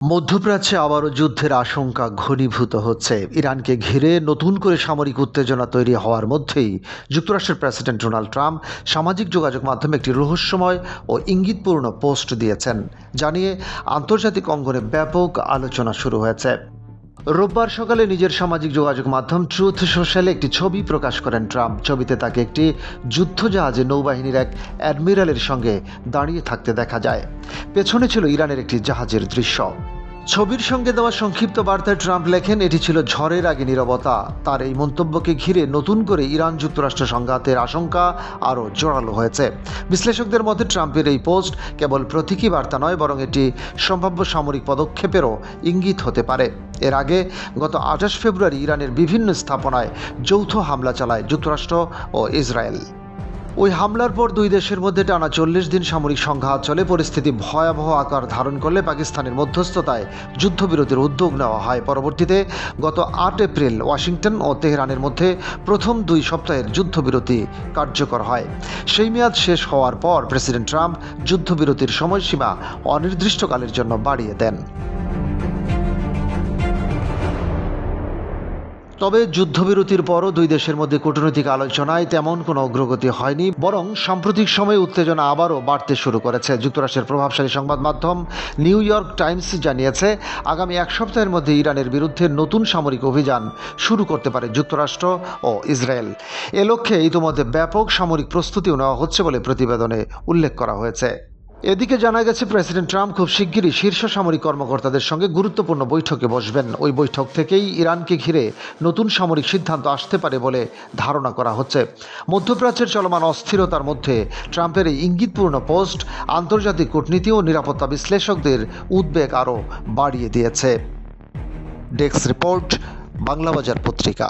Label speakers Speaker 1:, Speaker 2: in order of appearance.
Speaker 1: মধ্যপ্রাচ্যে আবারও যুদ্ধের আশঙ্কা ঘনীভূত হচ্ছে। ইরানকে ঘিরে নতুন করে সামরিক উত্তেজনা তৈরি হওয়ার মধ্যেই যুক্তরাষ্ট্রের প্রেসিডেন্ট ডোনাল্ড ট্রাম্প সামাজিক যোগাযোগ মাধ্যমে একটি রহস্যময় ও ইঙ্গিতপূর্ণ পোস্ট দিয়েছেন, যা নিয়ে আন্তর্জাতিক অঙ্গনে ব্যাপক আলোচনা শুরু হয়েছে। রোববার সকালে নিজের সামাজিক যোগাযোগ মাধ্যম ট্রুথ সোশ্যালে একটি ছবি প্রকাশ করেন ট্রাম্প। ছবিতে তাকে একটি যুদ্ধজাহাজে নৌবাহিনীর এক অ্যাডমিরালের সঙ্গে দাঁড়িয়ে থাকতে দেখা যায়। পেছনে ছিল ইরানের একটি জাহাজের দৃশ্য। ছবির সঙ্গে দেওয়া সংক্ষিপ্ত বার্তায় ট্রাম্প লেখেন, এটি ছিল ঝড়ের আগে নীরবতা। তার এই মন্তব্যকে ঘিরে নতুন করে ইরান যুক্তরাষ্ট্র সংঘাতের আশঙ্কা আরও জোরালো হয়েছে। বিশ্লেষকদের মতে ট্রাম্পের এই পোস্ট কেবল প্রতীকী বার্তা নয়, বরং এটি সম্ভাব্য সামরিক পদক্ষেপেরও ইঙ্গিত হতে পারে। এর আগে গত 28 ফেব্রুয়ারি ইরানের বিভিন্ন স্থাপনায় যৌথ হামলা চালায় যুক্তরাষ্ট্র ও ইসরায়েল। ওই হামলার পর দুই দেশের মধ্যে টানা 40 দিন সামরিক সংঘাত চলে। পরিস্থিতি ভয়াবহ আকার ধারণ করলে পাকিস্তানের মধ্যস্থতায় যুদ্ধবিরতির উদ্যোগ নেওয়া হয়। পরবর্তীতে গত 8 এপ্রিল ওয়াশিংটন ও তেহরানের মধ্যে প্রথম 2 সপ্তাহের যুদ্ধবিরতি কার্যকর হয়। সেই মেয়াদ শেষ হওয়ার পর প্রেসিডেন্ট ট্রাম্প যুদ্ধবিরতির সময়সীমা অনির্দিষ্টকালের জন্য বাড়িয়ে দেন। তবে যুদ্ধবিরতির পরও দুই দেশের মধ্যে কূটনৈতিক আলোচনায় তেমন কোনো অগ্রগতি হয়নি, বরং সাম্প্রতিক সময়ে উত্তেজনা আবারও বাড়তে শুরু করেছে। যুক্তরাষ্ট্রের প্রভাবশালী সংবাদ মাধ্যম নিউ ইয়র্ক টাইমস জানিয়েছে, আগামী এক সপ্তাহের মধ্যে ইরানের বিরুদ্ধে নতুন সামরিক অভিযান শুরু করতে পারে যুক্তরাষ্ট্র ও ইসরায়েল। এ লক্ষ্যে ইতিমধ্যে ব্যাপক সামরিক প্রস্তুতিও নেওয়া হচ্ছে বলে প্রতিবেদনে উল্লেখ করা হয়েছে। এদিকে জানা গেছে, প্রেসিডেন্ট ট্রাম্প খুব শিগগিরই শীর্ষ সামরিক কর্মকর্তাদের সঙ্গে গুরুত্বপূর্ণ বৈঠকে বসবেন। ওই বৈঠক থেকেই ইরানকে ঘিরে নতুন সামরিক সিদ্ধান্ত আসতে পারে বলে ধারণা করা হচ্ছে। মধ্যপ্রাচ্যের চলমান অস্থিরতার মধ্যে ট্রাম্পের এই ইঙ্গিতপূর্ণ পোস্ট আন্তর্জাতিক কূটনীতি ও নিরাপত্তা বিশ্লেষকদের উদ্বেগ আরও বাড়িয়ে দিয়েছে। ডেস্ক রিপোর্ট, বাংলাবাজার পত্রিকা।